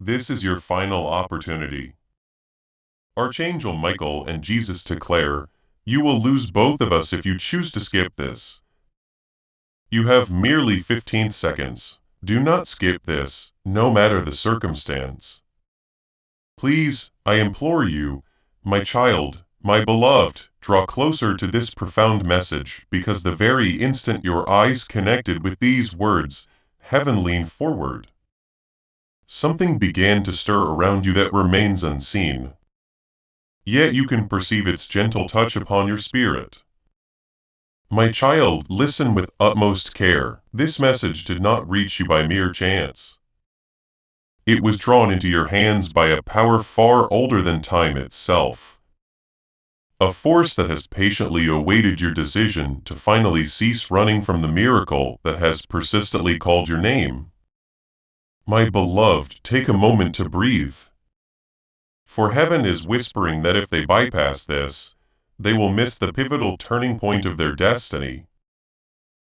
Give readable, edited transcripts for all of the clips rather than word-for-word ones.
This is your final opportunity. Archangel Michael and Jesus declare, "You will lose both of us if you choose to skip this." You have merely 15 seconds. Do not skip this, no matter the circumstance. Please, I implore you, my child, my beloved, draw closer to this profound message, because the very instant your eyes connected with these words, heaven leaned forward. Something began to stir around you that remains unseen. Yet you can perceive its gentle touch upon your spirit. My child, listen with utmost care. This message did not reach you by mere chance. It was drawn into your hands by a power far older than time itself. A force that has patiently awaited your decision to finally cease running from the miracle that has persistently called your name. My beloved, take a moment to breathe. For heaven is whispering that if they bypass this, they will miss the pivotal turning point of their destiny.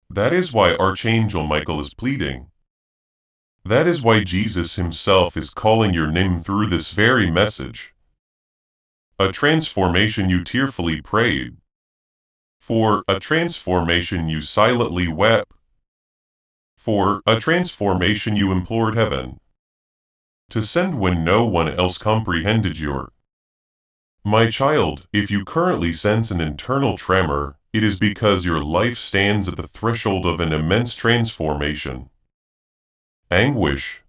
That is why Archangel Michael is pleading. That is why Jesus himself is calling your name through this very message. A transformation you tearfully prayed. For a transformation you silently wept. For a transformation you implored heaven to send when no one else comprehended your. My child, if you currently sense an internal tremor, it is because your life stands at the threshold of an immense transformation. Anguish.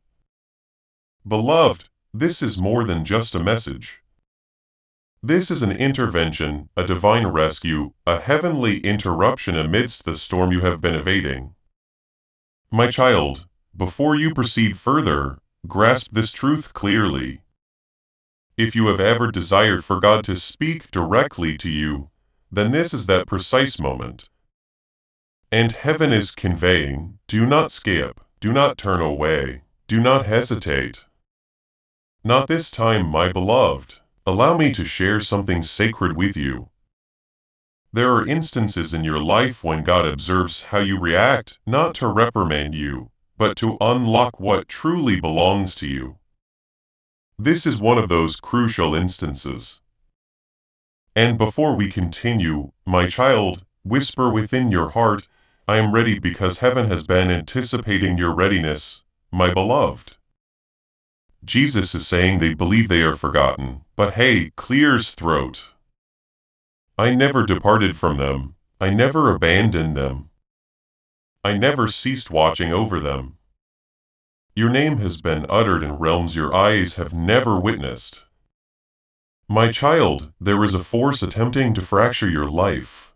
Beloved, this is more than just a message. This is an intervention, a divine rescue, a heavenly interruption amidst the storm you have been evading. My child, before you proceed further, grasp this truth clearly. If you have ever desired for God to speak directly to you, then this is that precise moment. And heaven is conveying, do not skip, do not turn away, do not hesitate. Not this time, my beloved. Allow me to share something sacred with you. There are instances in your life when God observes how you react, not to reprimand you, but to unlock what truly belongs to you. This is one of those crucial instances. And before we continue, my child, whisper within your heart, I am ready because heaven has been anticipating your readiness, my beloved. Jesus is saying they believe they are forgotten, but hey, clears throat. I never departed from them, I never abandoned them. I never ceased watching over them. Your name has been uttered in realms your eyes have never witnessed. My child, there is a force attempting to fracture your life.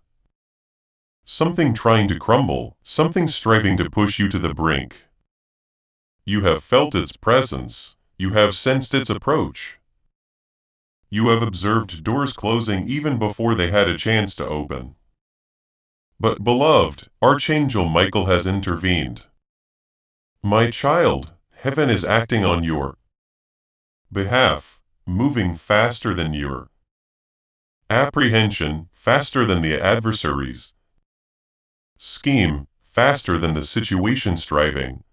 Something trying to crumble, something striving to push you to the brink. You have felt its presence, you have sensed its approach. You have observed doors closing even before they had a chance to open. But beloved, Archangel Michael has intervened. My child, heaven is acting on your behalf, moving faster than your apprehension, faster than the adversaries scheme, faster than the situation striving.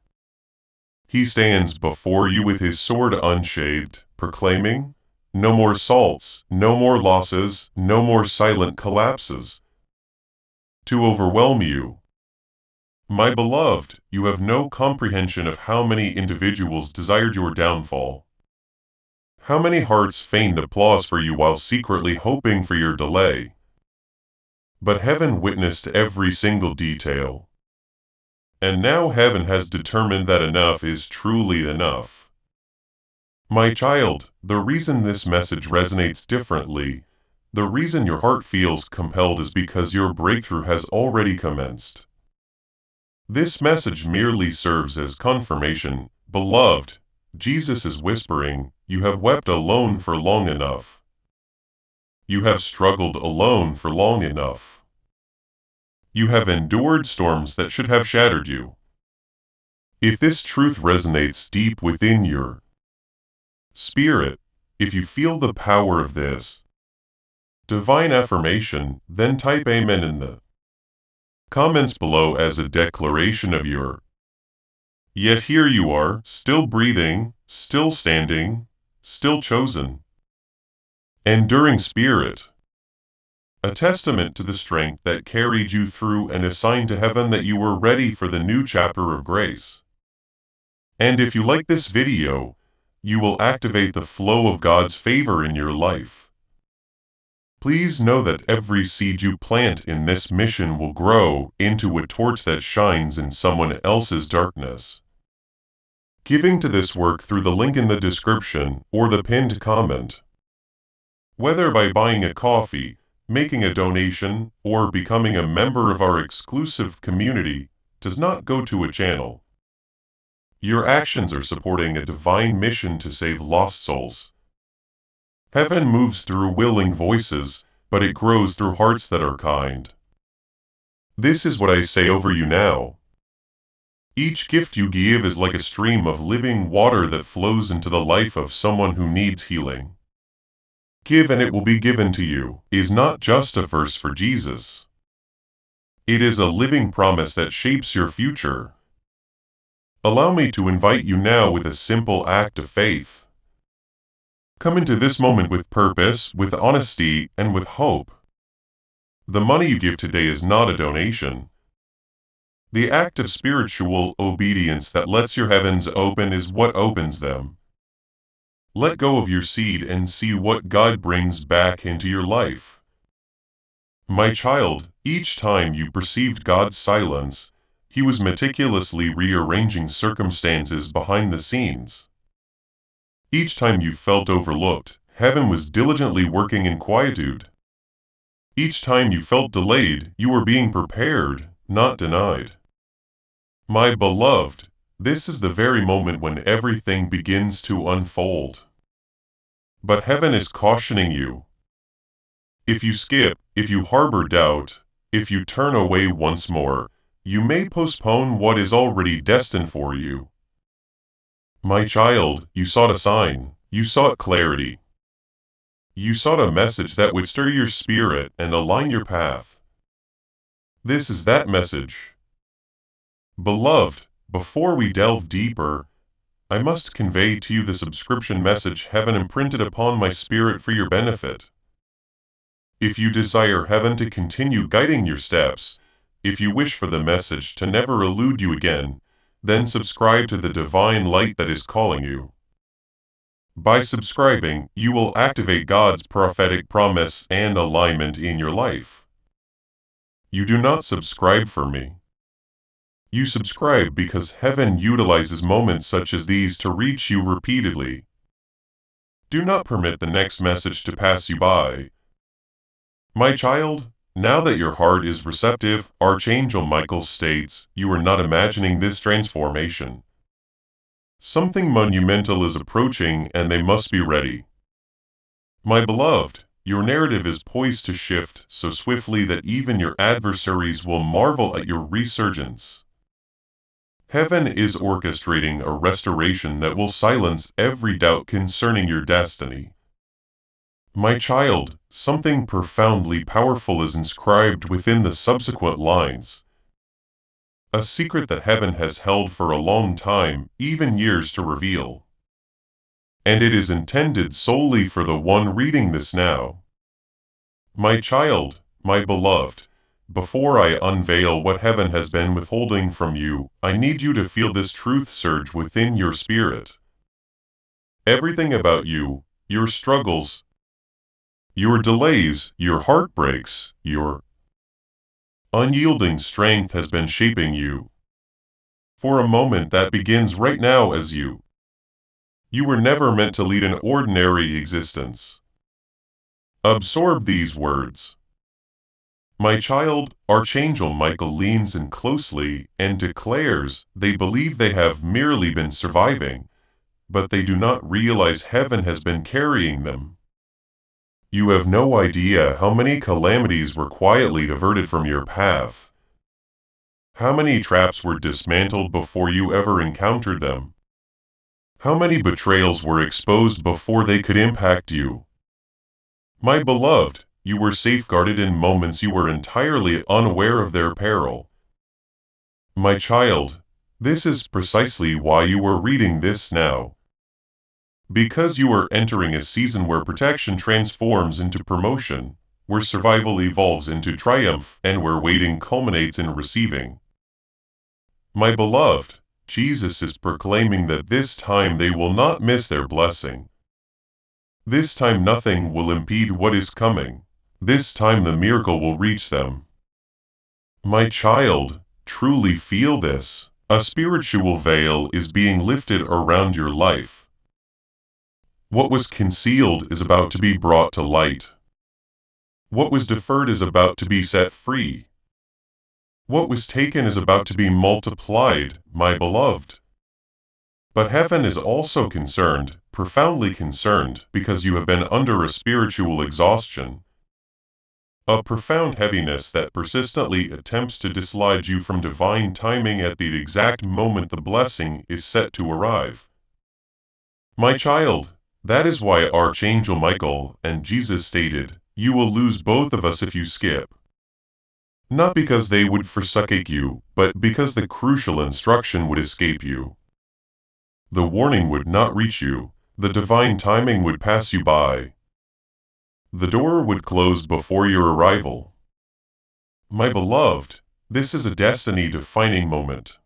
He stands before you with his sword unshaved, proclaiming, no more salts, no more losses, no more silent collapses to overwhelm you. My beloved, you have no comprehension of how many individuals desired your downfall. How many hearts feigned applause for you while secretly hoping for your delay. But heaven witnessed every single detail. And now heaven has determined that enough is truly enough. My child, the reason this message resonates differently, the reason your heart feels compelled is because your breakthrough has already commenced. This message merely serves as confirmation, beloved. Jesus is whispering, you have wept alone for long enough. You have struggled alone for long enough. You have endured storms that should have shattered you. If this truth resonates deep within your spirit, if you feel the power of this divine affirmation, then type Amen in the comments below as a declaration of your. Yet here you are, still breathing, still standing, still chosen. Enduring spirit. A testament to the strength that carried you through and a sign to heaven that you were ready for the new chapter of grace. And if you like this video, you will activate the flow of God's favor in your life. Please know that every seed you plant in this mission will grow into a torch that shines in someone else's darkness. Giving to this work through the link in the description or the pinned comment. Whether by buying a coffee, making a donation, or becoming a member of our exclusive community, does not go to a channel. Your actions are supporting a divine mission to save lost souls. Heaven moves through willing voices, but it grows through hearts that are kind. This is what I say over you now. Each gift you give is like a stream of living water that flows into the life of someone who needs healing. Give and it will be given to you is not just a verse for Jesus. It is a living promise that shapes your future. Allow me to invite you now with a simple act of faith. Come into this moment with purpose, with honesty, and with hope. The money you give today is not a donation. The act of spiritual obedience that lets your heavens open is what opens them. Let go of your seed and see what God brings back into your life. My child, each time you perceived God's silence, He was meticulously rearranging circumstances behind the scenes. Each time you felt overlooked, heaven was diligently working in quietude. Each time you felt delayed, you were being prepared, not denied. My beloved, this is the very moment when everything begins to unfold. But heaven is cautioning you. If you skip, if you harbor doubt, if you turn away once more, you may postpone what is already destined for you. My child, you sought a sign, you sought clarity. You sought a message that would stir your spirit and align your path. This is that message. Beloved, before we delve deeper, I must convey to you the subscription message heaven imprinted upon my spirit for your benefit. If you desire heaven to continue guiding your steps, if you wish for the message to never elude you again, then subscribe to the divine light that is calling you. By subscribing, you will activate God's prophetic promise and alignment in your life. You do not subscribe for me. You subscribe because heaven utilizes moments such as these to reach you repeatedly. Do not permit the next message to pass you by. My child, now that your heart is receptive, Archangel Michael states, you are not imagining this transformation. Something monumental is approaching and they must be ready. My beloved, your narrative is poised to shift so swiftly that even your adversaries will marvel at your resurgence. Heaven is orchestrating a restoration that will silence every doubt concerning your destiny. My child, something profoundly powerful is inscribed within the subsequent lines. A secret that heaven has held for a long time, even years to reveal. And it is intended solely for the one reading this now. My child, my beloved, before I unveil what heaven has been withholding from you, I need you to feel this truth surge within your spirit. Everything about you, your struggles, your delays, your heartbreaks, your unyielding strength has been shaping you. For a moment that begins right now as you. You were never meant to lead an ordinary existence. Absorb these words. My child, Archangel Michael leans in closely and declares they believe they have merely been surviving, but they do not realize heaven has been carrying them. You have no idea how many calamities were quietly diverted from your path. How many traps were dismantled before you ever encountered them? How many betrayals were exposed before they could impact you? My beloved, you were safeguarded in moments you were entirely unaware of their peril. My child, this is precisely why you are reading this now. Because you are entering a season where protection transforms into promotion, where survival evolves into triumph, and where waiting culminates in receiving. My beloved, Jesus is proclaiming that this time they will not miss their blessing. This time nothing will impede what is coming. This time the miracle will reach them. My child, truly feel this. A spiritual veil is being lifted around your life. What was concealed is about to be brought to light. What was deferred is about to be set free. What was taken is about to be multiplied, my beloved. But heaven is also concerned, profoundly concerned, because you have been under a spiritual exhaustion. A profound heaviness that persistently attempts to dislodge you from divine timing at the exact moment the blessing is set to arrive. My child, that is why Archangel Michael and Jesus stated, "You will lose both of us if you skip." Not because they would forsake you, but because the crucial instruction would escape you. The warning would not reach you, the divine timing would pass you by. The door would close before your arrival. My beloved, this is a destiny-defining moment.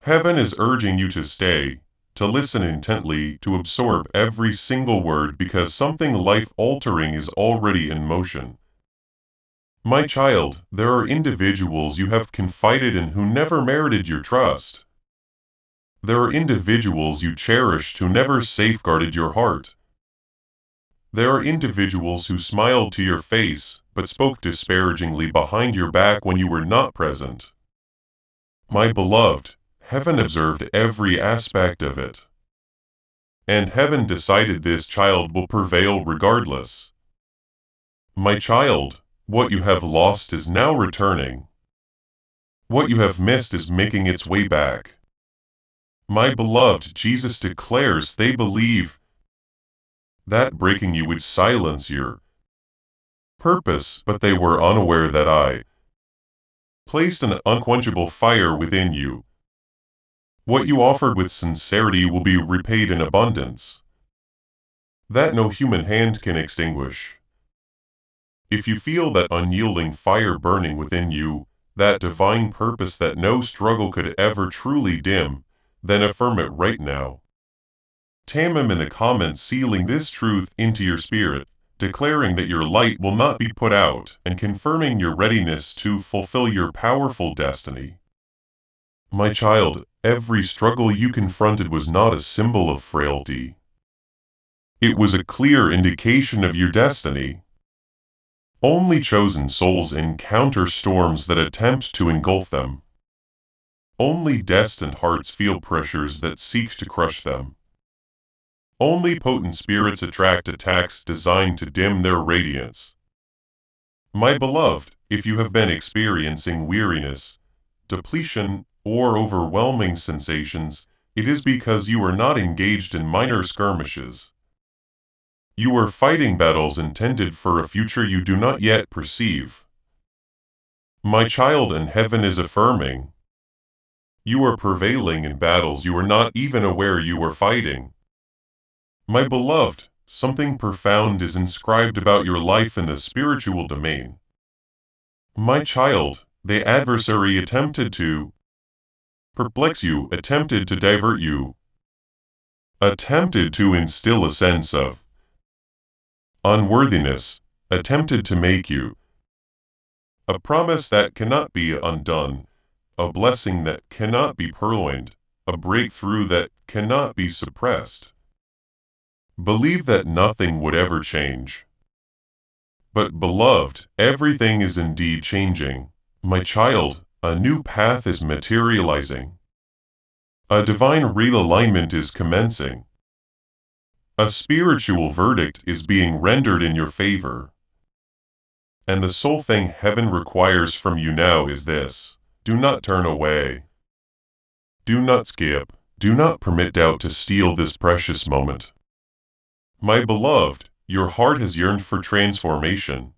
Heaven is urging you to stay, to listen intently, to absorb every single word because something life-altering is already in motion. My child, there are individuals you have confided in who never merited your trust. There are individuals you cherished who never safeguarded your heart. There are individuals who smiled to your face, but spoke disparagingly behind your back when you were not present. My beloved, heaven observed every aspect of it. And heaven decided this child will prevail regardless. My child, what you have lost is now returning. What you have missed is making its way back. My beloved, Jesus declares they believe that breaking you would silence your purpose, but they were unaware that I placed an unquenchable fire within you. What you offered with sincerity will be repaid in abundance, that no human hand can extinguish. If you feel that unyielding fire burning within you, that divine purpose that no struggle could ever truly dim, then affirm it right now. Tamim in the comments sealing this truth into your spirit, declaring that your light will not be put out, and confirming your readiness to fulfill your powerful destiny. My child, every struggle you confronted was not a symbol of frailty. It was a clear indication of your destiny. Only chosen souls encounter storms that attempt to engulf them. Only destined hearts feel pressures that seek to crush them. Only potent spirits attract attacks designed to dim their radiance. My beloved, if you have been experiencing weariness, depletion, or overwhelming sensations, it is because you are not engaged in minor skirmishes. You are fighting battles intended for a future you do not yet perceive. My child, and heaven is affirming. You are prevailing in battles you are not even aware you are fighting. My beloved, something profound is inscribed about your life in the spiritual domain. My child, the adversary attempted to perplex you, attempted to divert you, attempted to instill a sense of unworthiness, attempted to make you a promise that cannot be undone, a blessing that cannot be purloined, a breakthrough that cannot be suppressed. Believe that nothing would ever change. But beloved, everything is indeed changing. My child, a new path is materializing. A divine realignment is commencing. A spiritual verdict is being rendered in your favor. And the sole thing heaven requires from you now is this: do not turn away. Do not skip. Do not permit doubt to steal this precious moment. My beloved, your heart has yearned for transformation.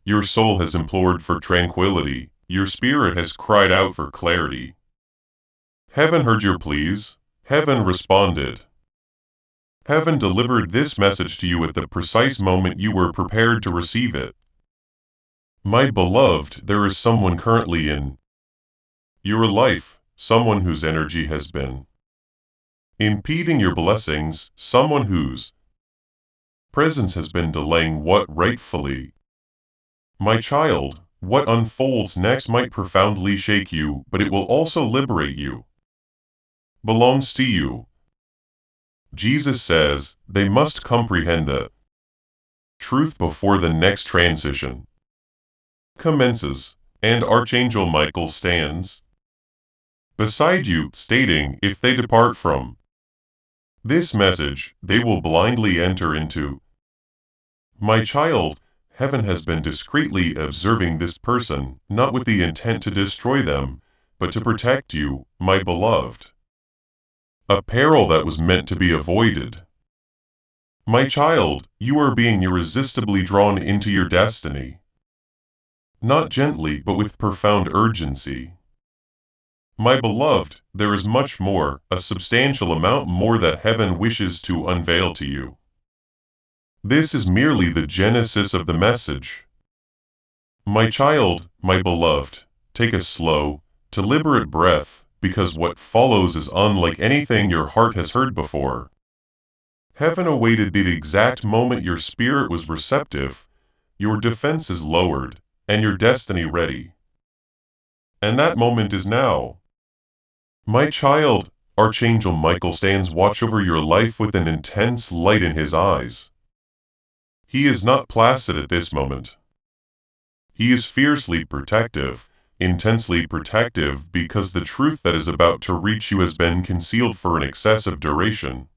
Your soul has implored for tranquility. Your spirit has cried out for clarity. Heaven heard your pleas. Heaven responded. Heaven delivered this message to you at the precise moment you were prepared to receive it. My beloved, there is someone currently in your life, someone whose energy has been impeding your blessings, someone whose presence has been delaying what rightfully. My child, what unfolds next might profoundly shake you, but it will also liberate you. Belongs to you. Jesus says, they must comprehend the truth before the next transition commences, and Archangel Michael stands beside you, stating, if they depart from this message, they will blindly enter into. My child, heaven has been discreetly observing this person, not with the intent to destroy them, but to protect you, my beloved. A peril that was meant to be avoided. My child, you are being irresistibly drawn into your destiny. Not gently, but with profound urgency. My beloved, there is much more, a substantial amount more that heaven wishes to unveil to you. This is merely the genesis of the message. My child, my beloved, take a slow, deliberate breath, because what follows is unlike anything your heart has heard before. Heaven awaited the exact moment your spirit was receptive, your defenses lowered, and your destiny ready. And that moment is now. My child, Archangel Michael stands watch over your life with an intense light in his eyes. He is not placid at this moment. He is fiercely protective, intensely protective, because the truth that is about to reach you has been concealed for an excessive duration.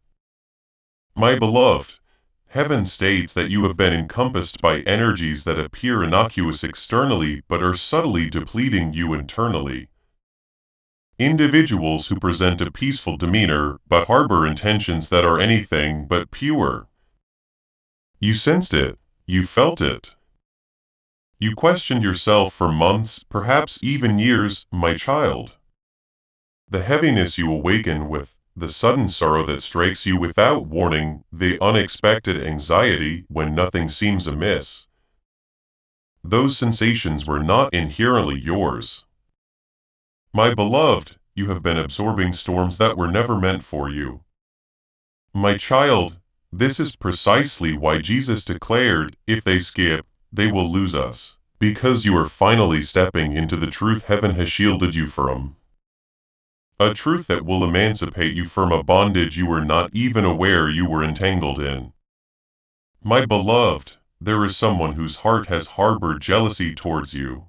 My beloved, heaven states that you have been encompassed by energies that appear innocuous externally but are subtly depleting you internally. Individuals who present a peaceful demeanor but harbor intentions that are anything but pure. You sensed it, you felt it. You questioned yourself for months, perhaps even years, my child. The heaviness you awaken with, the sudden sorrow that strikes you without warning, the unexpected anxiety when nothing seems amiss. Those sensations were not inherently yours. My beloved, you have been absorbing storms that were never meant for you. My child, this is precisely why Jesus declared, if they skip, they will lose us, because you are finally stepping into the truth heaven has shielded you from. A truth that will emancipate you from a bondage you were not even aware you were entangled in. My beloved, there is someone whose heart has harbored jealousy towards you.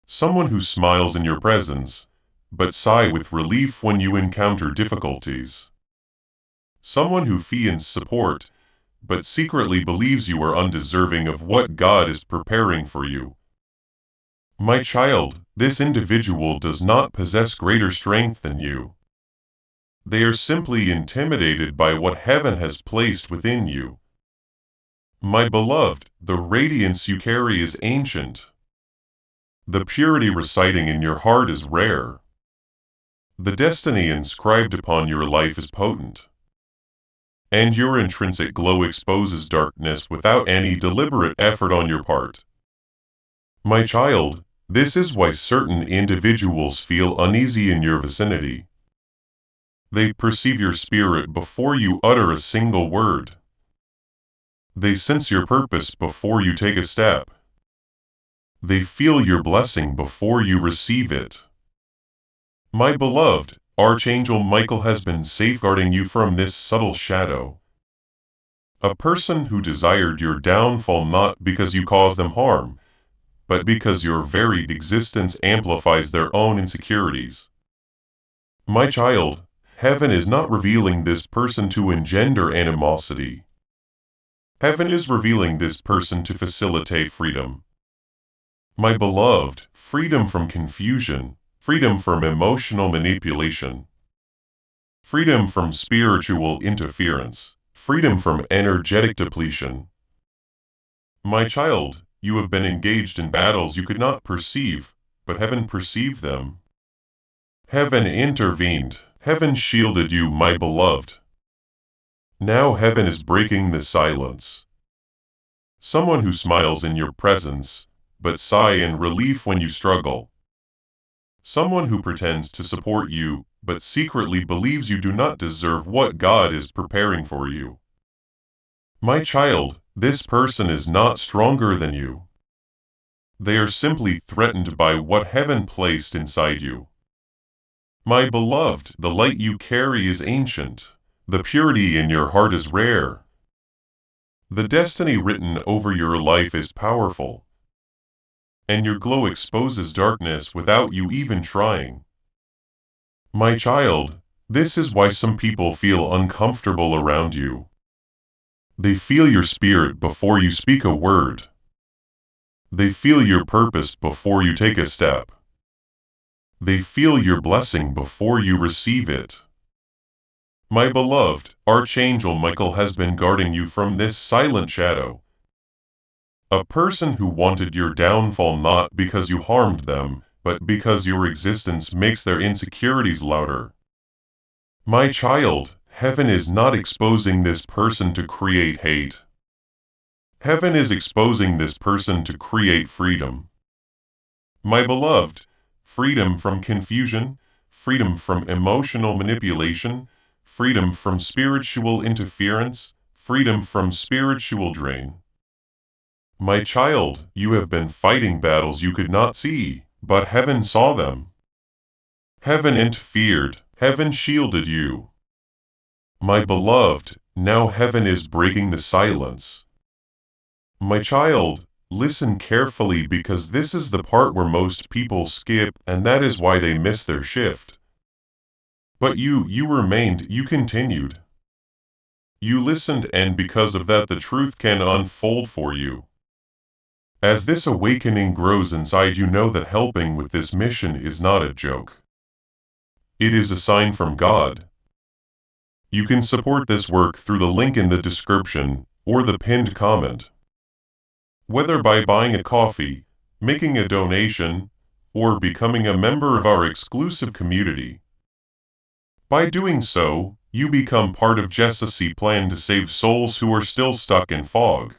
Someone who smiles in your presence, but sigh with relief when you encounter difficulties. Someone who feigns support, but secretly believes you are undeserving of what God is preparing for you. My child, this individual does not possess greater strength than you. They are simply intimidated by what heaven has placed within you. My beloved, the radiance you carry is ancient. The purity residing in your heart is rare. The destiny inscribed upon your life is potent. And your intrinsic glow exposes darkness without any deliberate effort on your part. My child, this is why certain individuals feel uneasy in your vicinity. They perceive your spirit before you utter a single word. They sense your purpose before you take a step. They feel your blessing before you receive it. My beloved, Archangel Michael has been safeguarding you from this subtle shadow. A person who desired your downfall not because you caused them harm, but because your varied existence amplifies their own insecurities. My child, heaven is not revealing this person to engender animosity. Heaven is revealing this person to facilitate freedom. My beloved, freedom from confusion, freedom from emotional manipulation, freedom from spiritual interference, freedom from energetic depletion. My child, you have been engaged in battles you could not perceive, but heaven perceived them. Heaven intervened, heaven shielded you, my beloved. Now heaven is breaking the silence. Someone who smiles in your presence, but sigh in relief when you struggle. Someone who pretends to support you, but secretly believes you do not deserve what God is preparing for you. My child, this person is not stronger than you. They are simply threatened by what heaven placed inside you. My beloved, the light you carry is ancient. The purity in your heart is rare. The destiny written over your life is powerful. And your glow exposes darkness without you even trying. My child, this is why some people feel uncomfortable around you. They feel your spirit before you speak a word. They feel your purpose before you take a step. They feel your blessing before you receive it. My beloved, Archangel Michael has been guarding you from this silent shadow. A person who wanted your downfall not because you harmed them, but because your existence makes their insecurities louder. My child, heaven is not exposing this person to create hate. Heaven is exposing this person to create freedom. My beloved, freedom from confusion, freedom from emotional manipulation, freedom from spiritual interference, freedom from spiritual drain. My child, you have been fighting battles you could not see, but heaven saw them. Heaven interfered, heaven shielded you. My beloved, now heaven is breaking the silence. My child, listen carefully because this is the part where most people skip, and that is why they miss their shift. But you remained, you continued. You listened, and because of that the truth can unfold for you. As this awakening grows inside you, know that helping with this mission is not a joke. It is a sign from God. You can support this work through the link in the description or the pinned comment. Whether by buying a coffee, making a donation, or becoming a member of our exclusive community. By doing so, you become part of Jessica's plan to save souls who are still stuck in fog.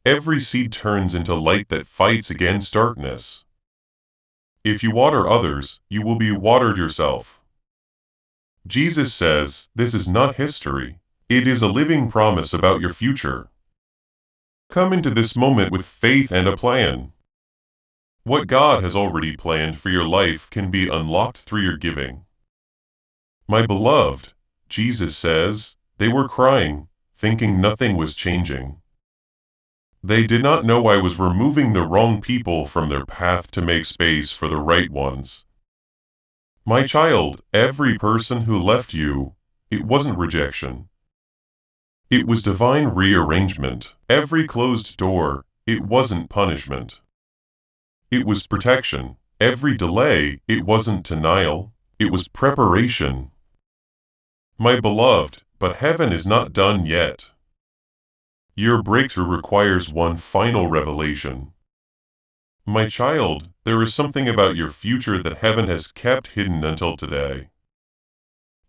Every seed turns into light that fights against darkness. If you water others, you will be watered yourself. Jesus says, this is not history. It is a living promise about your future. Come into this moment with faith and a plan. What God has already planned for your life can be unlocked through your giving. My beloved, Jesus says, they were crying, thinking nothing was changing. They did not know I was removing the wrong people from their path to make space for the right ones. My child, every person who left you, it wasn't rejection. It was divine rearrangement. Every closed door, it wasn't punishment. It was protection. Every delay, it wasn't denial, it was preparation. My beloved, but heaven is not done yet. Your breakthrough requires one final revelation. My child, there is something about your future that heaven has kept hidden until today.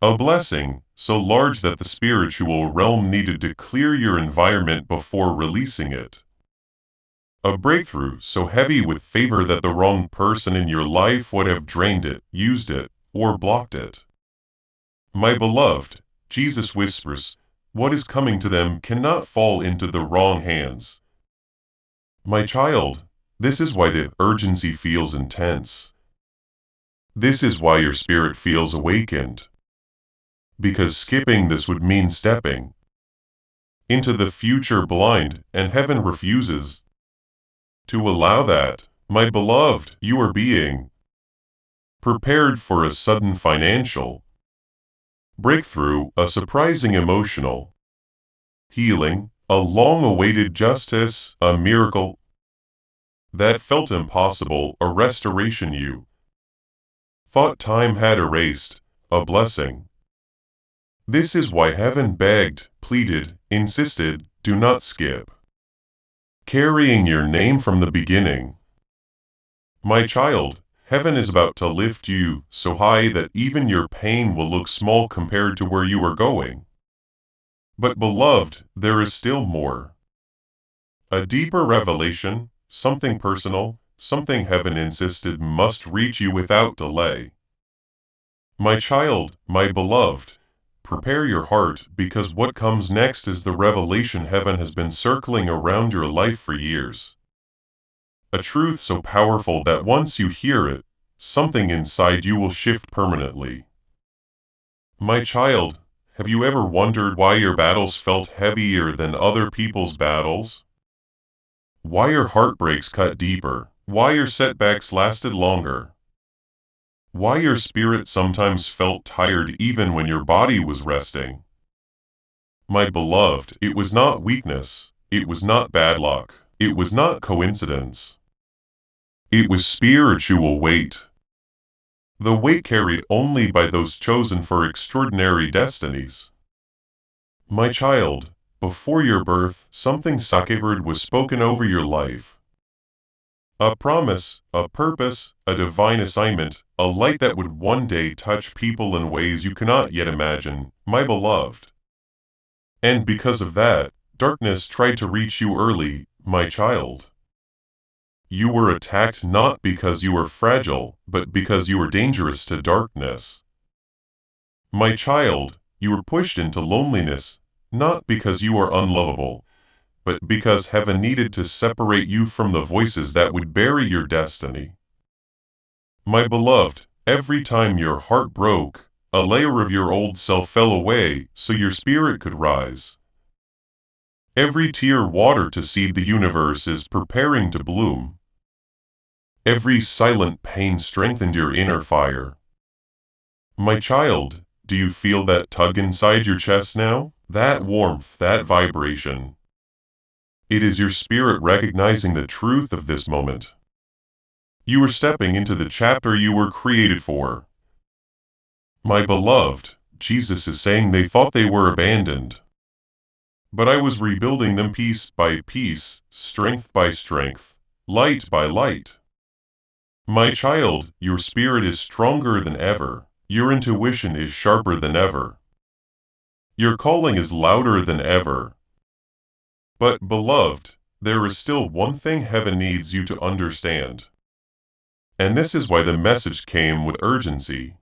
A blessing, so large that the spiritual realm needed to clear your environment before releasing it. A breakthrough so heavy with favor that the wrong person in your life would have drained it, used it, or blocked it. My beloved, Jesus whispers, what is coming to them cannot fall into the wrong hands. My child, this is why the urgency feels intense. This is why your spirit feels awakened. Because skipping this would mean stepping into the future blind, and heaven refuses to allow that. My beloved, you are being prepared for a sudden financial breakthrough, a surprising emotional healing, a long-awaited justice, a miracle that felt impossible, a restoration you thought time had erased, a blessing. This is why heaven begged, pleaded, insisted, do not skip. Carrying your name from the beginning. My child, heaven is about to lift you so high that even your pain will look small compared to where you are going. But beloved, there is still more. A deeper revelation, something personal, something heaven insisted must reach you without delay. My child, my beloved, prepare your heart, because what comes next is the revelation heaven has been circling around your life for years. A truth so powerful that once you hear it, something inside you will shift permanently. My child, have you ever wondered why your battles felt heavier than other people's battles? Why your heartbreaks cut deeper? Why your setbacks lasted longer? Why your spirit sometimes felt tired even when your body was resting? My beloved, it was not weakness, it was not bad luck, it was not coincidence. It was spiritual weight. The weight carried only by those chosen for extraordinary destinies. My child, before your birth, something sacred was spoken over your life. A promise, a purpose, a divine assignment, a light that would one day touch people in ways you cannot yet imagine, my beloved. And because of that, darkness tried to reach you early, my child. You were attacked not because you were fragile, but because you were dangerous to darkness. My child, you were pushed into loneliness, not because you are unlovable, but because heaven needed to separate you from the voices that would bury your destiny. My beloved, every time your heart broke, a layer of your old self fell away so your spirit could rise. Every tear watered to seed the universe is preparing to bloom. Every silent pain strengthened your inner fire. My child, do you feel that tug inside your chest now? That warmth, that vibration. It is your spirit recognizing the truth of this moment. You are stepping into the chapter you were created for. My beloved, Jesus is saying they thought they were abandoned. But I was rebuilding them piece by piece, strength by strength, light by light. My child, your spirit is stronger than ever. Your intuition is sharper than ever. Your calling is louder than ever. But, beloved, there is still one thing heaven needs you to understand. And this is why the message came with urgency.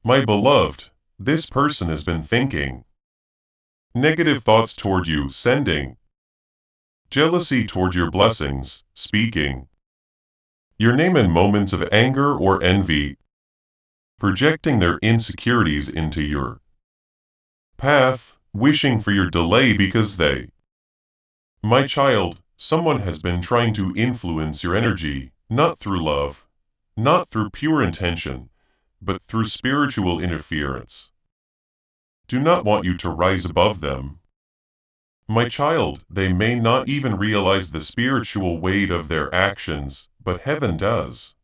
My beloved, this person has been thinking. Negative thoughts toward you, sending. Jealousy toward your blessings, speaking. Your name in moments of anger or envy, projecting their insecurities into your path, wishing for your delay because they. My child, someone has been trying to influence your energy, not through love, not through pure intention, but through spiritual interference. Do not want you to rise above them. My child, they may not even realize the spiritual weight of their actions, but heaven does.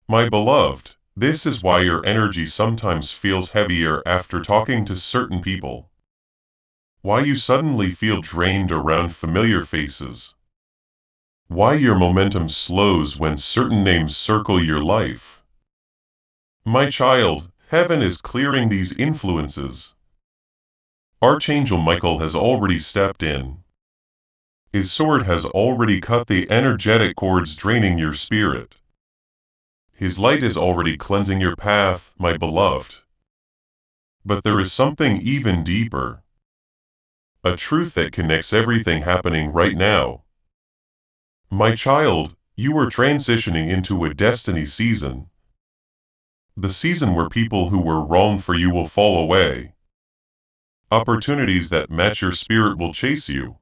My beloved, this is why your energy sometimes feels heavier after talking to certain people. Why you suddenly feel drained around familiar faces. Why your momentum slows when certain names circle your life. My child, heaven is clearing these influences. Archangel Michael has already stepped in. His sword has already cut the energetic cords draining your spirit. His light is already cleansing your path, my beloved. But there is something even deeper. A truth that connects everything happening right now. My child, you are transitioning into a destiny season. The season where people who were wrong for you will fall away. Opportunities that match your spirit will chase you.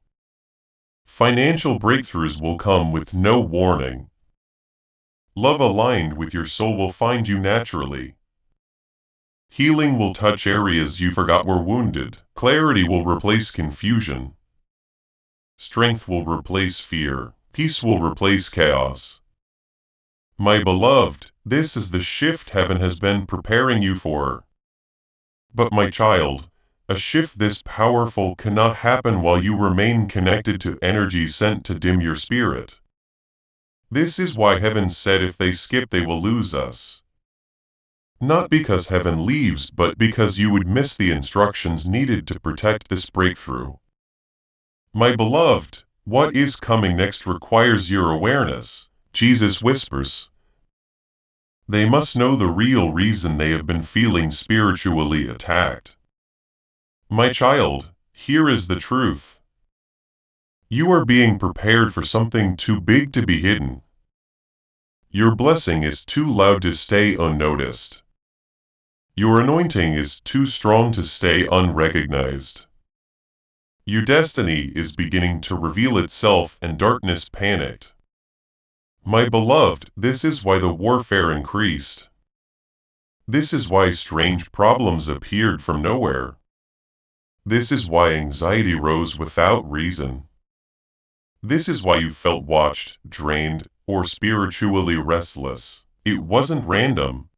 Financial breakthroughs will come with no warning. Love aligned with your soul will find you naturally. Healing will touch areas you forgot were wounded. Clarity will replace confusion. Strength will replace fear. Peace will replace chaos. My beloved, this is the shift heaven has been preparing you for. But my child, a shift this powerful cannot happen while you remain connected to energy sent to dim your spirit. This is why heaven said if they skip they will lose us. Not because heaven leaves, but because you would miss the instructions needed to protect this breakthrough. My beloved, what is coming next requires your awareness, Jesus whispers. They must know the real reason they have been feeling spiritually attacked. My child, here is the truth. You are being prepared for something too big to be hidden. Your blessing is too loud to stay unnoticed. Your anointing is too strong to stay unrecognized. Your destiny is beginning to reveal itself and darkness panicked. My beloved, this is why the warfare increased. This is why strange problems appeared from nowhere. This is why anxiety rose without reason. This is why you felt watched, drained, or spiritually restless. It wasn't random.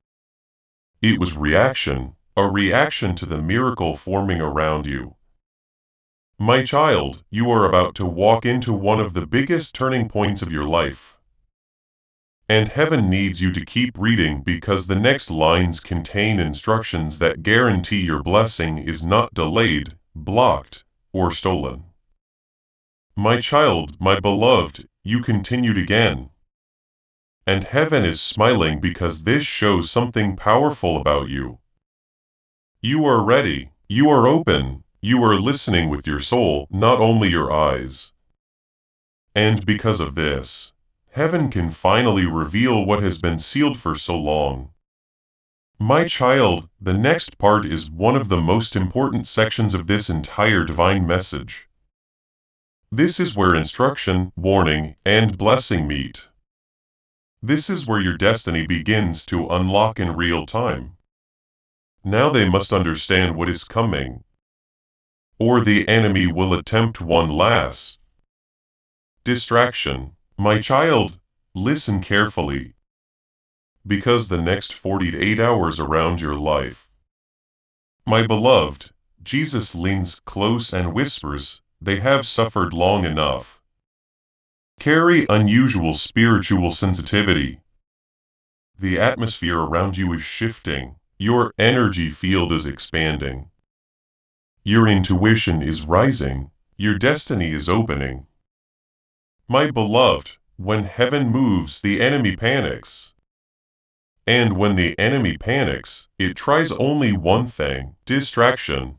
It was reaction, a reaction to the miracle forming around you. My child, you are about to walk into one of the biggest turning points of your life. And heaven needs you to keep reading because the next lines contain instructions that guarantee your blessing is not delayed, blocked, or stolen. My child, my beloved, you continued again. And heaven is smiling because this shows something powerful about you. You are ready, you are open, you are listening with your soul, not only your eyes. And because of this, heaven can finally reveal what has been sealed for so long. My child, the next part is one of the most important sections of this entire divine message. This is where instruction, warning, and blessing meet. This is where your destiny begins to unlock in real time. Now they must understand what is coming, or the enemy will attempt one last distraction. My child, listen carefully, because the next 48 hours around your life. My beloved, Jesus leans close and whispers, they have suffered long enough. Carry unusual spiritual sensitivity. The atmosphere around you is shifting. Your energy field is expanding. Your intuition is rising. Your destiny is opening. My beloved, when heaven moves, the enemy panics. And when the enemy panics, it tries only one thing: distraction.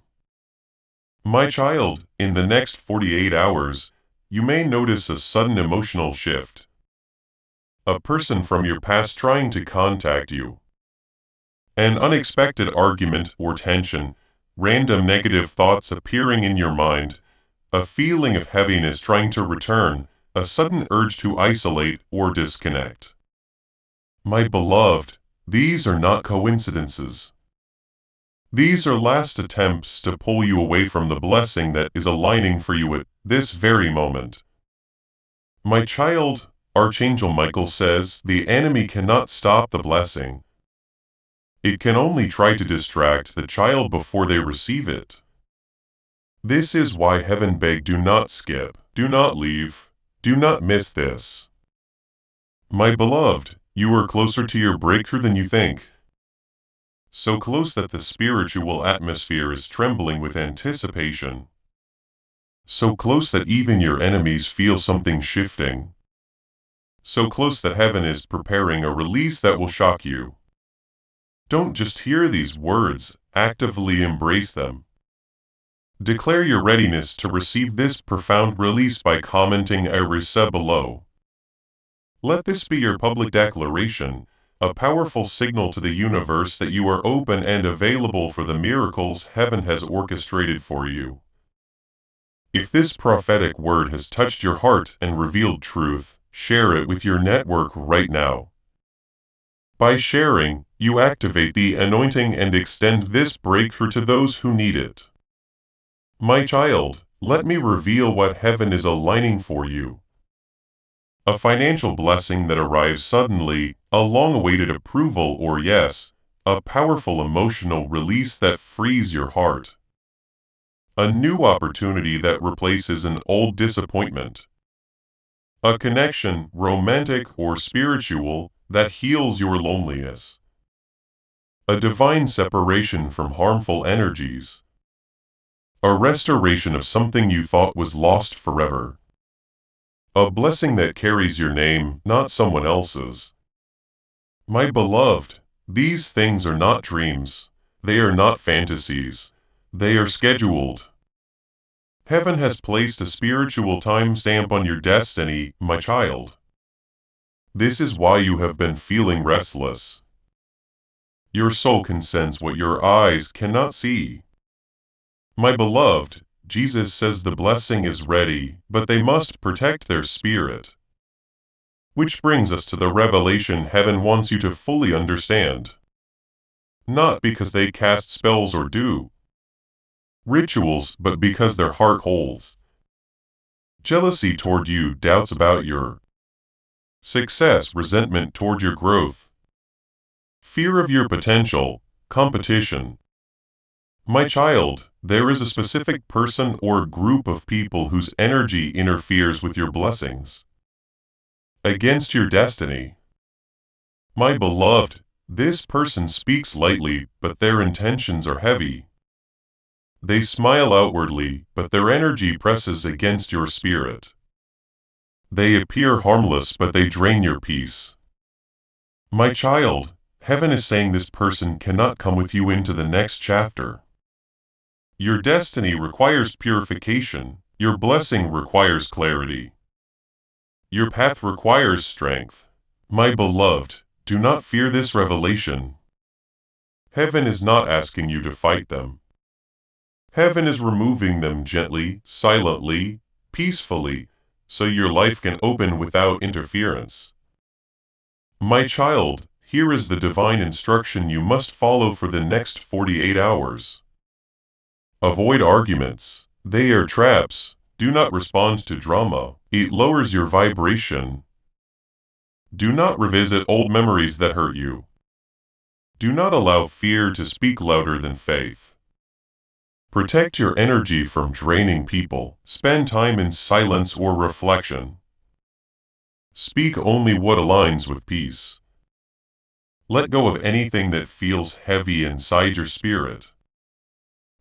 My child, in the next 48 hours, you may notice a sudden emotional shift. A person from your past trying to contact you. An unexpected argument or tension, random negative thoughts appearing in your mind, a feeling of heaviness trying to return, a sudden urge to isolate or disconnect. My beloved, these are not coincidences. These are last attempts to pull you away from the blessing that is aligning for you at this very moment. My child, Archangel Michael says, the enemy cannot stop the blessing. It can only try to distract the child before they receive it. This is why heaven begged, do not skip, do not leave, do not miss this. My beloved, you are closer to your breakthrough than you think. So close that the spiritual atmosphere is trembling with anticipation. So close that even your enemies feel something shifting. So close that heaven is preparing a release that will shock you. Don't just hear these words, actively embrace them. Declare your readiness to receive this profound release by commenting "I receive" below. Let this be your public declaration, a powerful signal to the universe that you are open and available for the miracles heaven has orchestrated for you. If this prophetic word has touched your heart and revealed truth, share it with your network right now. By sharing, you activate the anointing and extend this breakthrough to those who need it. My child, let me reveal what heaven is aligning for you. A financial blessing that arrives suddenly, a long-awaited approval or yes, a powerful emotional release that frees your heart. A new opportunity that replaces an old disappointment. A connection, romantic or spiritual, that heals your loneliness. A divine separation from harmful energies. A restoration of something you thought was lost forever. A blessing that carries your name, not someone else's. My beloved, these things are not dreams. They are not fantasies. They are scheduled. Heaven has placed a spiritual timestamp on your destiny, my child. This is why you have been feeling restless. Your soul can sense what your eyes cannot see. My beloved, Jesus says the blessing is ready, but they must protect their spirit. Which brings us to the revelation heaven wants you to fully understand. Not because they cast spells or do rituals, but because their heart holds jealousy toward you, doubts about your success, resentment toward your growth, fear of your potential, competition. My child, there is a specific person or group of people whose energy interferes with your blessings, against your destiny. My beloved, this person speaks lightly, but their intentions are heavy. They smile outwardly, but their energy presses against your spirit. They appear harmless, but they drain your peace. My child, heaven is saying this person cannot come with you into the next chapter. Your destiny requires purification. Your blessing requires clarity. Your path requires strength. My beloved, do not fear this revelation. Heaven is not asking you to fight them. Heaven is removing them gently, silently, peacefully, so your life can open without interference. My child, here is the divine instruction you must follow for the next 48 hours. Avoid arguments. They are traps. Do not respond to drama. It lowers your vibration. Do not revisit old memories that hurt you. Do not allow fear to speak louder than faith. Protect your energy from draining people. Spend time in silence or reflection. Speak only what aligns with peace. Let go of anything that feels heavy inside your spirit.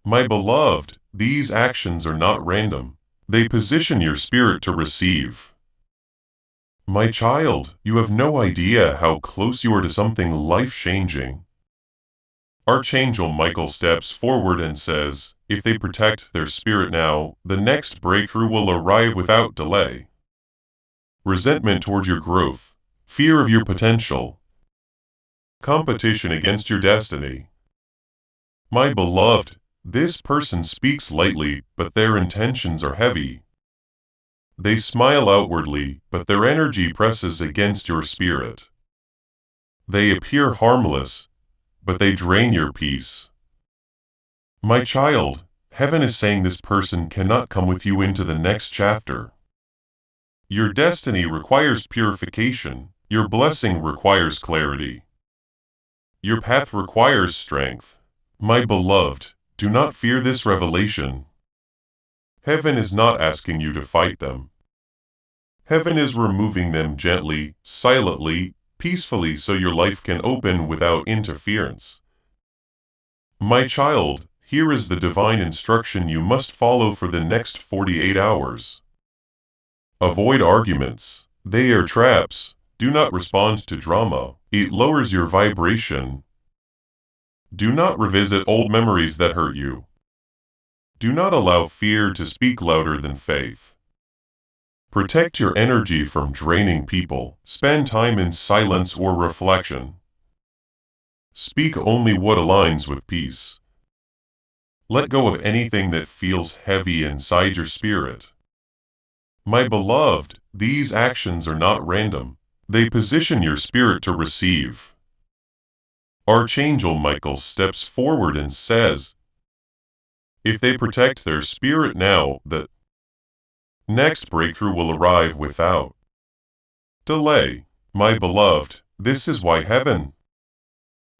My beloved, these actions are not random. They position your spirit to receive. My child, you have no idea how close you are to something life-changing. Archangel Michael steps forward and says, if they protect their spirit now, the next breakthrough will arrive without delay. Resentment toward your growth, fear of your potential, competition against your destiny. My beloved, this person speaks lightly, but their intentions are heavy. They smile outwardly, but their energy presses against your spirit. They appear harmless, but they drain your peace. My child, heaven is saying this person cannot come with you into the next chapter. Your destiny requires purification. Your blessing requires clarity. Your path requires strength. My beloved, do not fear this revelation. Heaven is not asking you to fight them. Heaven is removing them gently, silently, peacefully so your life can open without interference. My child, here is the divine instruction you must follow for the next 48 hours. Avoid arguments. They are traps. Do not respond to drama. It lowers your vibration. Do not revisit old memories that hurt you. Do not allow fear to speak louder than faith. Protect your energy from draining people. Spend time in silence or reflection. Speak only what aligns with peace. Let go of anything that feels heavy inside your spirit. My beloved, these actions are not random. They position your spirit to receive. Archangel Michael steps forward and says, if they protect their spirit now, the next breakthrough will arrive without delay. My beloved, this is why heaven.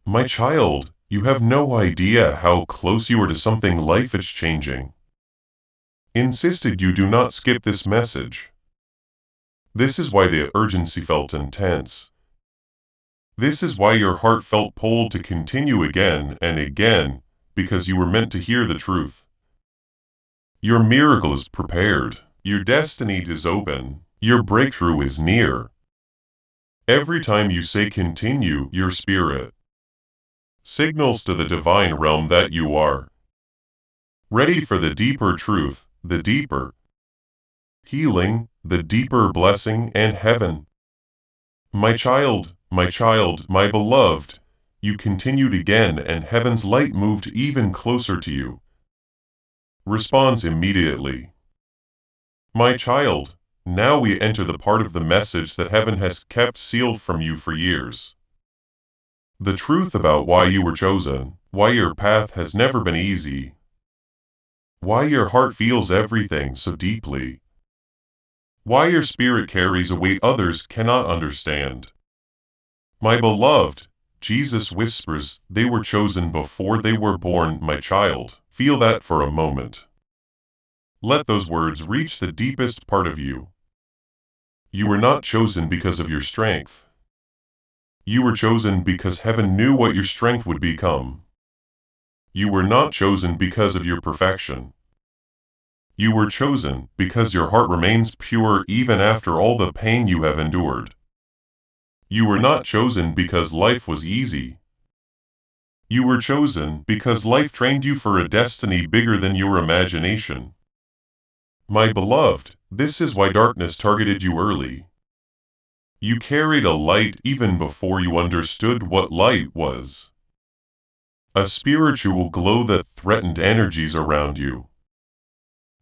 My child, you have no idea how close you are to something life-changing. Insisted you do not skip this message. This is why the urgency felt intense. This is why your heart felt pulled to continue again and again, because you were meant to hear the truth. Your miracle is prepared. Your destiny is open. Your breakthrough is near. Every time you say continue, your spirit signals to the divine realm that you are ready for the deeper truth, the deeper healing, the deeper blessing and heaven. My child, my beloved, you continued again and heaven's light moved even closer to you. Responds immediately. My child, now we enter the part of the message that heaven has kept sealed from you for years. The truth about why you were chosen, why your path has never been easy, why your heart feels everything so deeply, why your spirit carries a weight others cannot understand. My beloved, Jesus whispers, they were chosen before they were born, my child. Feel that for a moment. Let those words reach the deepest part of you. You were not chosen because of your strength. You were chosen because heaven knew what your strength would become. You were not chosen because of your perfection. You were chosen because your heart remains pure even after all the pain you have endured. You were not chosen because life was easy. You were chosen because life trained you for a destiny bigger than your imagination. My beloved, this is why darkness targeted you early. You carried a light even before you understood what light was. A spiritual glow that threatened energies around you.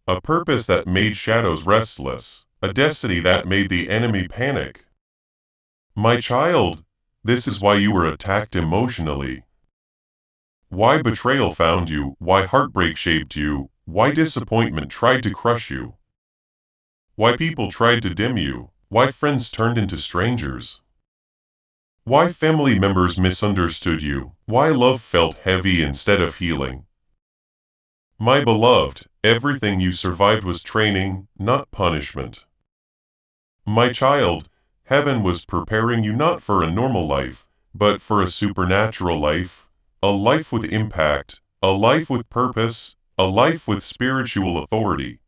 A purpose that made shadows restless. A destiny that made the enemy panic. My child, this is why you were attacked emotionally. Why betrayal found you, why heartbreak shaped you, why disappointment tried to crush you. Why people tried to dim you, why friends turned into strangers. Why family members misunderstood you, why love felt heavy instead of healing. My beloved, everything you survived was training, not punishment. My child, heaven was preparing you not for a normal life, but for a supernatural life, a life with impact, a life with purpose, a life with spiritual authority.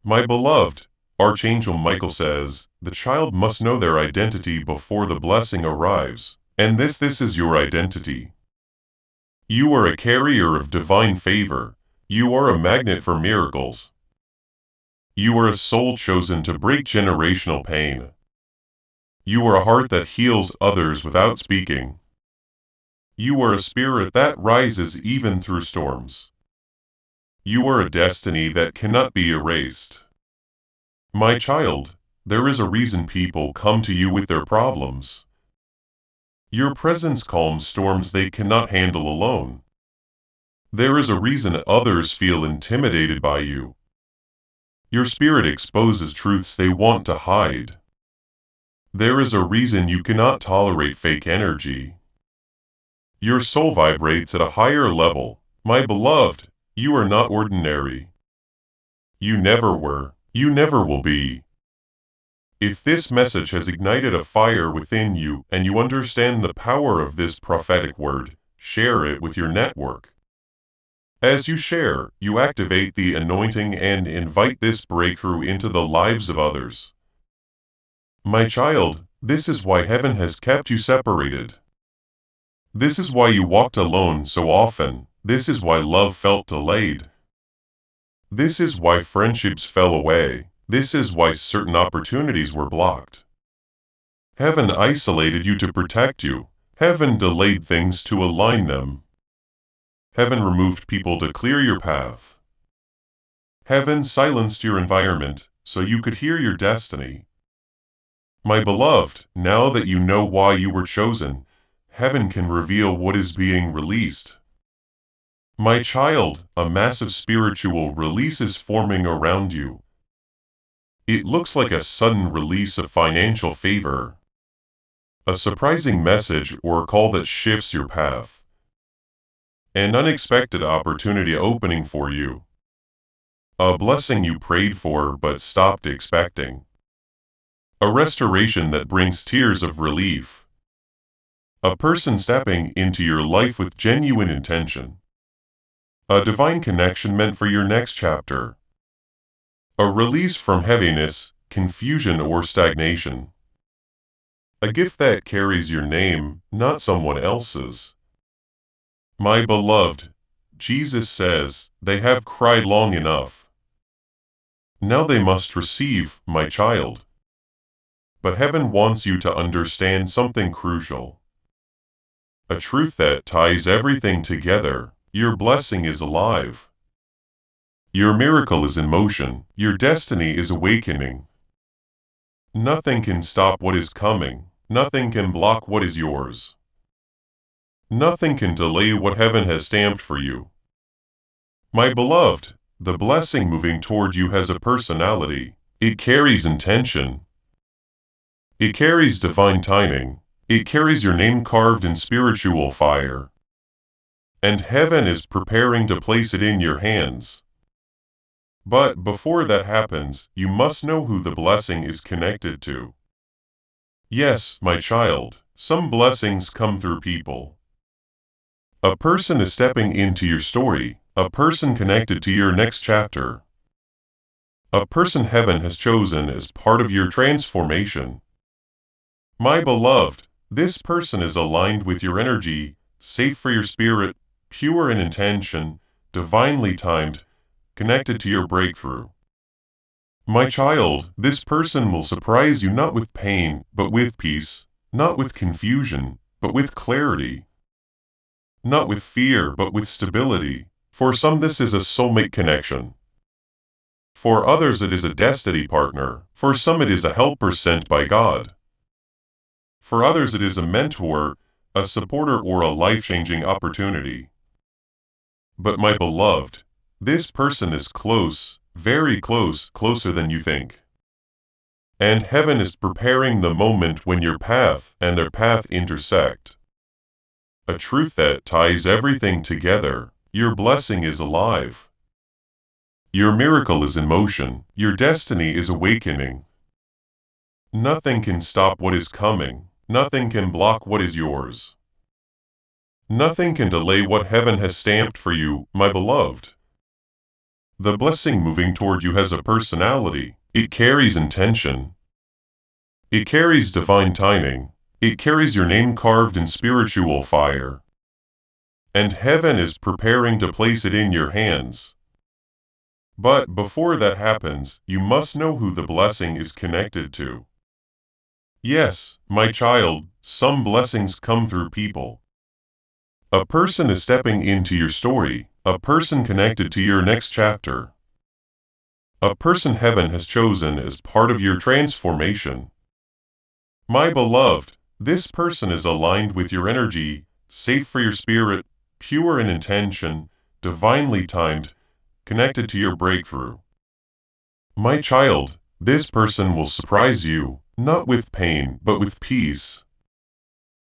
My beloved, Archangel Michael says, the child must know their identity before the blessing arrives, and this is your identity. You are a carrier of divine favor. You are a magnet for miracles. You are a soul chosen to break generational pain. You are a heart that heals others without speaking. You are a spirit that rises even through storms. You are a destiny that cannot be erased. My child, there is a reason people come to you with their problems. Your presence calms storms they cannot handle alone. There is a reason others feel intimidated by you. Your spirit exposes truths they want to hide. There is a reason you cannot tolerate fake energy. Your soul vibrates at a higher level. My beloved, you are not ordinary. You never were. You never will be. If this message has ignited a fire within you and you understand the power of this prophetic word, share it with your network. As you share, you activate the anointing and invite this breakthrough into the lives of others. My child, this is why heaven has kept you separated. This is why you walked alone so often. This is why love felt delayed. This is why friendships fell away. This is why certain opportunities were blocked. Heaven isolated you to protect you. Heaven delayed things to align them. Heaven removed people to clear your path. Heaven silenced your environment so you could hear your destiny. My beloved, now that you know why you were chosen, heaven can reveal what is being released. My child, a massive spiritual release is forming around you. It looks like a sudden release of financial favor. A surprising message or a call that shifts your path. An unexpected opportunity opening for you. A blessing you prayed for but stopped expecting. A restoration that brings tears of relief. A person stepping into your life with genuine intention. A divine connection meant for your next chapter. A release from heaviness, confusion, or stagnation. A gift that carries your name, not someone else's. My beloved, Jesus says, they have cried long enough. Now they must receive, my child. But heaven wants you to understand something crucial. A truth that ties everything together. Your blessing is alive. Your miracle is in motion. Your destiny is awakening. Nothing can stop what is coming. Nothing can block what is yours. Nothing can delay what heaven has stamped for you. My beloved, the blessing moving toward you has a personality. It carries intention. It carries divine timing. It carries your name carved in spiritual fire. And heaven is preparing to place it in your hands. But before that happens, you must know who the blessing is connected to. Yes, my child, some blessings come through people. A person is stepping into your story, a person connected to your next chapter. A person heaven has chosen as part of your transformation. My beloved, this person is aligned with your energy, safe for your spirit, pure in intention, divinely timed, connected to your breakthrough. My child, this person will surprise you not with pain, but with peace, not with confusion, but with clarity, not with fear, but with stability. For some this is a soulmate connection. For others it is a destiny partner. For some it is a helper sent by God. For others it is a mentor, a supporter, or a life-changing opportunity. But my beloved, this person is close, very close, closer than you think. And heaven is preparing the moment when your path and their path intersect. A truth that ties everything together. Your blessing is alive. Your miracle is in motion. Your destiny is awakening. Nothing can stop what is coming. Nothing can block what is yours. Nothing can delay what heaven has stamped for you, my beloved. The blessing moving toward you has a personality. It carries intention. It carries divine timing. It carries your name carved in spiritual fire. And heaven is preparing to place it in your hands. But before that happens, you must know who the blessing is connected to. Yes, my child, some blessings come through people. A person is stepping into your story, a person connected to your next chapter. A person heaven has chosen as part of your transformation. My beloved, this person is aligned with your energy, safe for your spirit, pure in intention, divinely timed, connected to your breakthrough. My child, this person will surprise you, not with pain, but with peace.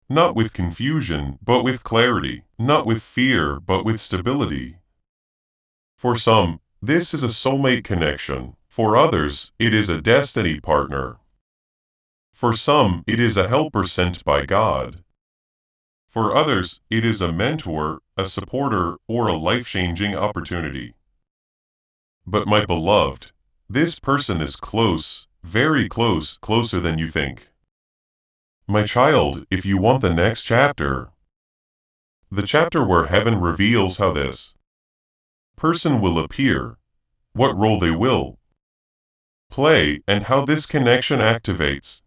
Not with confusion, but with clarity. Not with fear, but with stability. For some, this is a soulmate connection. For others, it is a destiny partner. For some, it is a helper sent by God. For others, it is a mentor, a supporter, or a life-changing opportunity. But my beloved, this person is close, very close, closer than you think. My child, if you want the next chapter, the chapter where heaven reveals how this person will appear, what role they will play, and how this connection activates.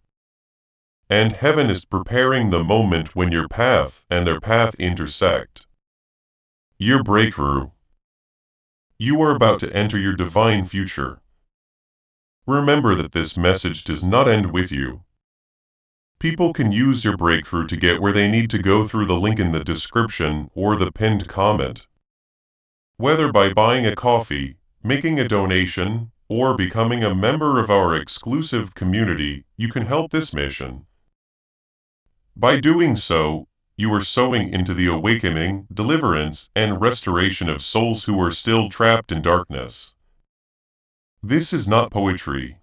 And heaven is preparing the moment when your path and their path intersect. Your breakthrough. You are about to enter your divine future. Remember that this message does not end with you. People can use your breakthrough to get where they need to go through the link in the description or the pinned comment. Whether by buying a coffee, making a donation, or becoming a member of our exclusive community, you can help this mission. By doing so, you are sowing into the awakening, deliverance, and restoration of souls who are still trapped in darkness. This is not poetry.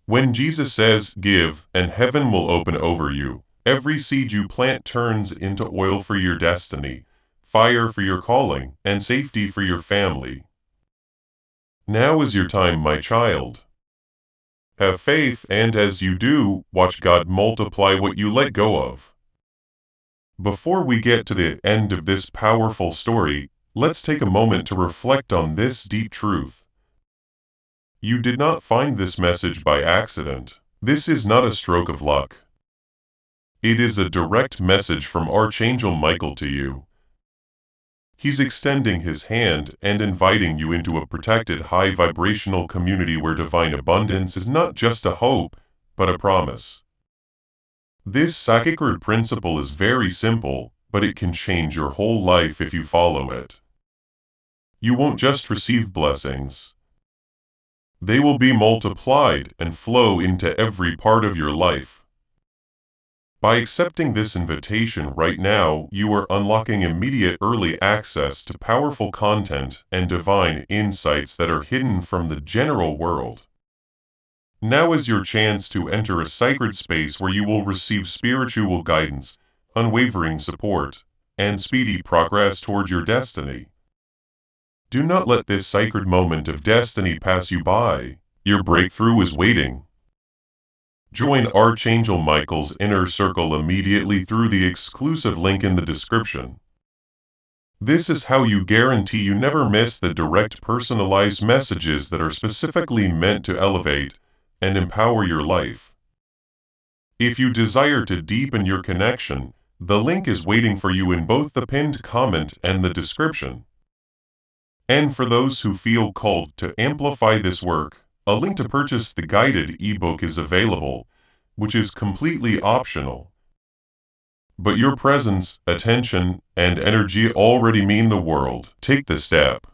When Jesus says, "Give, and heaven will open over you," Every seed you plant turns into oil for your destiny, fire for your calling, and safety for your family. Now is your time, my child. Have faith, and as you do, watch God multiply what you let go of. Before we get to the end of this powerful story, let's take a moment to reflect on this deep truth. You did not find this message by accident. This is not a stroke of luck. It is a direct message from Archangel Michael to you. He's extending his hand and inviting you into a protected high vibrational community where divine abundance is not just a hope, but a promise. This sacred principle is very simple, but it can change your whole life if you follow it. You won't just receive blessings. They will be multiplied and flow into every part of your life. By accepting this invitation right now, you are unlocking immediate early access to powerful content and divine insights that are hidden from the general world. Now is your chance to enter a sacred space where you will receive spiritual guidance, unwavering support, and speedy progress toward your destiny. Do not let this sacred moment of destiny pass you by. Your breakthrough is waiting. Join Archangel Michael's inner circle immediately through the exclusive link in the description. This is how you guarantee you never miss the direct personalized messages that are specifically meant to elevate and empower your life. If you desire to deepen your connection, the link is waiting for you in both the pinned comment and the description. And for those who feel called to amplify this work, a link to purchase the guided ebook is available, which is completely optional. But your presence, attention, and energy already mean the world. Take the step.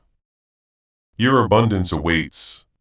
Your abundance awaits.